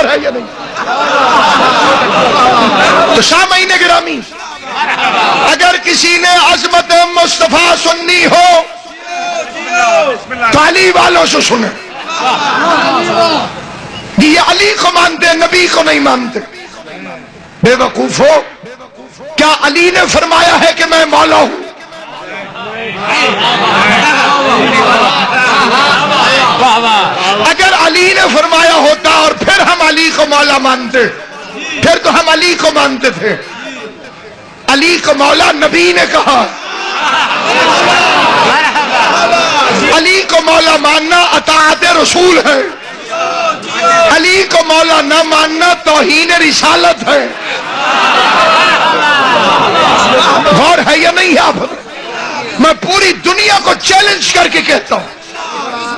ہے یا نہیں؟ تو سامعین گرامی، اگر کسی نے عظمت مصطفیٰ سننی ہو تو علی والوں سے سنیں. یہ علی کو مانتے، نبی کو نہیں مانتے. بے وقوف ہو، کیا علی نے فرمایا ہے کہ میں مولا ہوں؟ اگر علی نے فرمایا ہوتا اور پھر ہم علی کو مولا مانتے، پھر تو ہم علی کو مانتے تھے. علی کو مولا نبی نے کہا. علی کو مولا ماننا اطاعت رسول ہے. علی کو مولا نہ ماننا توہین رسالت ہے. غور ہے یا نہیں آپ؟ میں پوری دنیا کو چیلنج کر کے کہتا ہوں،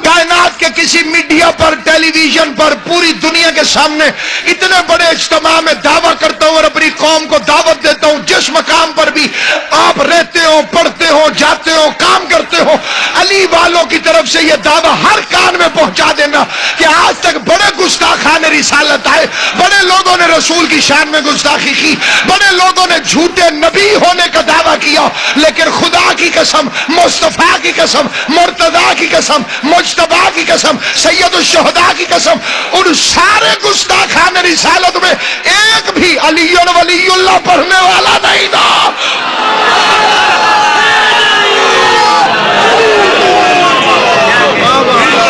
کائنات کے کسی میڈیا پر، ٹیلی ویژن پر، پوری دنیا کے سامنے اتنے بڑے اجتماع میں دعویٰ کرتا ہوں اور اپنی قوم کو دعوت دیتا ہوں، جس مقام پر بھی آپ رہتے ہو، پڑھتے ہو، جاتے ہو، کام کرتے ہو، علی والوں کی طرف سے یہ دعویٰ ہر کان میں پہنچا دینا کہ آج تک بڑے گستاخان رسالت آئے، بڑے لوگوں نے رسول کی شان میں گستاخی کی، بڑے لوگوں نے جھوٹے نبی ہونے کا دعویٰ کیا، لیکن خدا کی قسم، مصطفیٰ کی قسم، مرتضیٰ کی قسم، مجتبیٰ کی قسم، سید الشہداء کی قسم، ان سارے گستاخان رسالت میں ایک بھی علی ولی اللہ پڑھنے والا نہیں تھا.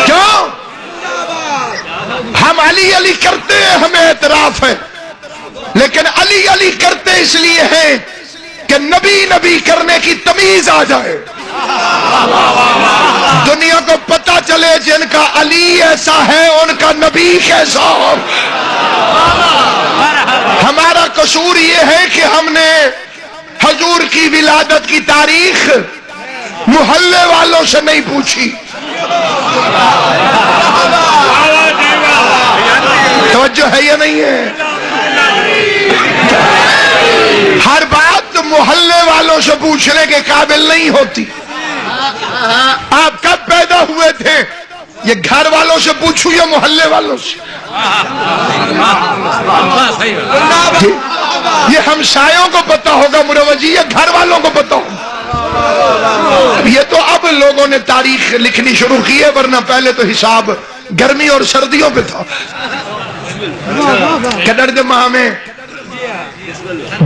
کیوں؟ ہم علی علی کرتے ہیں، ہمیں اعتراف ہے، لیکن علی علی کرتے اس لیے ہیں کہ نبی نبی کرنے کی تمیز آ جائے، دنیا کو پتہ چلے جن کا علی ایسا ہے ان کا نبی کیسا ہو. ہمارا قصور یہ ہے کہ ہم نے حضور کی ولادت کی تاریخ محلے والوں سے نہیں پوچھی. توجہ ہے یا نہیں ہے؟ ہر بات محلے والوں سے پوچھنے کے قابل نہیں ہوتی. آپ کب پیدا ہوئے تھے یہ گھر والوں سے پوچھو یا محلے والوں سے؟ یہ ہمسایوں کو پتا ہوگا مروجی، یہ گھر والوں کو پتا ہوگا. یہ تو اب لوگوں نے تاریخ لکھنی شروع کی ہے، ورنہ پہلے تو حساب گرمی اور سردیوں پہ تھا. کدر کے ماہ میں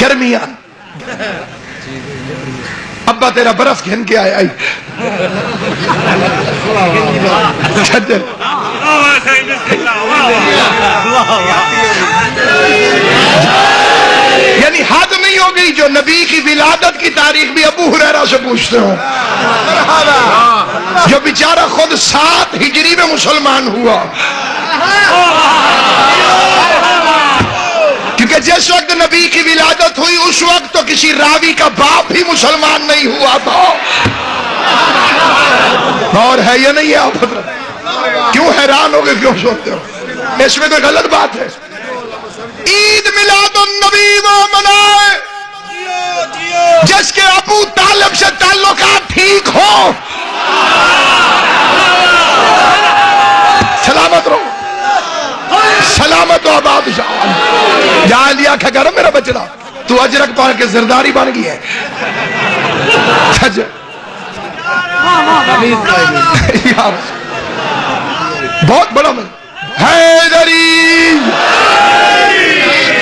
گرمیاں، ابا تیرا برف گھن کے آیا. یعنی حد نہیں ہو گئی جو نبی کی ولادت کی تاریخ بھی ابو ہریرہ سے پوچھتے ہوں، جو بیچارہ خود 7 ہجری میں مسلمان ہوا. کیونکہ جس وقت نبی کی ولادت ہوئی اس وقت تو کسی راوی کا باپ بھی مسلمان نہیں ہوا تھا. اور ہے یا نہیں ہے آپ کیوں حیران ہو گئے، کیوں سوچتے ہو؟ اس میں کوئی غلط بات ہے؟ عید میلاد النبی وہ منائے جس کے ابو طالب سے تعلقات ٹھیک ہو. سلامت رہو، سلامت و آباد شاہ. جہاں لیا کھا کر میرا بچڑا تو اجرک پار کے زرداری بن گئی ہے. بہت بڑا حیدری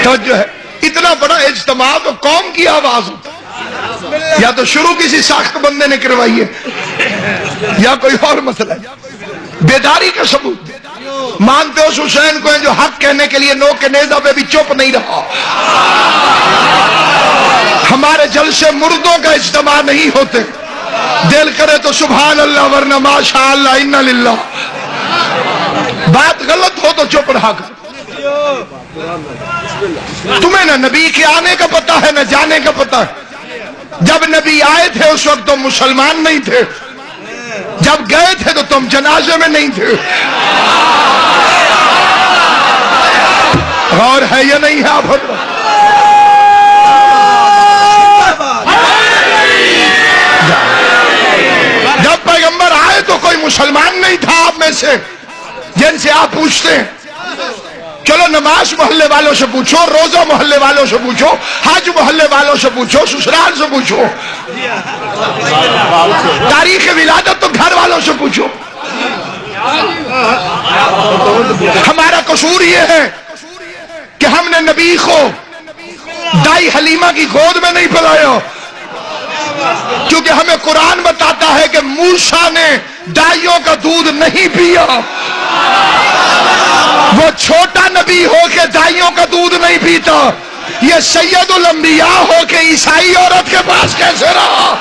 تو جو ہے اتنا بڑا اجتماع تو قوم کی آواز ہوتا، یا تو شروع کسی ساخت بندے نے کروائی ہے یا کوئی اور مسئلہ ہے. بیداری کا ثبوت مانتے ہو حسین کو جو حق کہنے کے لیے نوک کے نیزہ پہ بھی چپ نہیں رہا. ہمارے جلسے مردوں کا اجتماع نہیں ہوتے، دل کرے تو سبحان اللہ ورنہ ماشاء اللہ انا للہ. بات غلط ہو تو چپ رہا کر. تمہیں نہ نبی کے آنے کا پتہ ہے نہ جانے کا پتہ ہے. جب نبی آئے تھے اس وقت تم مسلمان نہیں تھے، جب گئے تھے تو تم جنازے میں نہیں تھے. غور ہے یا نہیں ہے آپ؟ جب پیغمبر آئے تو کوئی مسلمان نہیں تھا آپ میں سے، جن سے آپ پوچھتے ہیں. چلو نماز محلے والوں سے پوچھو، روزہ محلے والوں سے پوچھو، حج محلے والوں سے پوچھو، سسرال سے پوچھو، تاریخ ولادت تو گھر والوں سے پوچھو. ہمارا قصور یہ ہے کہ ہم نے نبی کو دائی حلیمہ کی گود میں نہیں پلایا، کیونکہ ہمیں قرآن بتاتا ہے کہ موسیٰ نے دائیوں کا دودھ نہیں پیا. وہ چھوٹا نبی ہو کے دائیوں کا دودھ نہیں پیتا، یہ سید الانبیاء ہو کے عیسائی عورت کے پاس کیسے رہا؟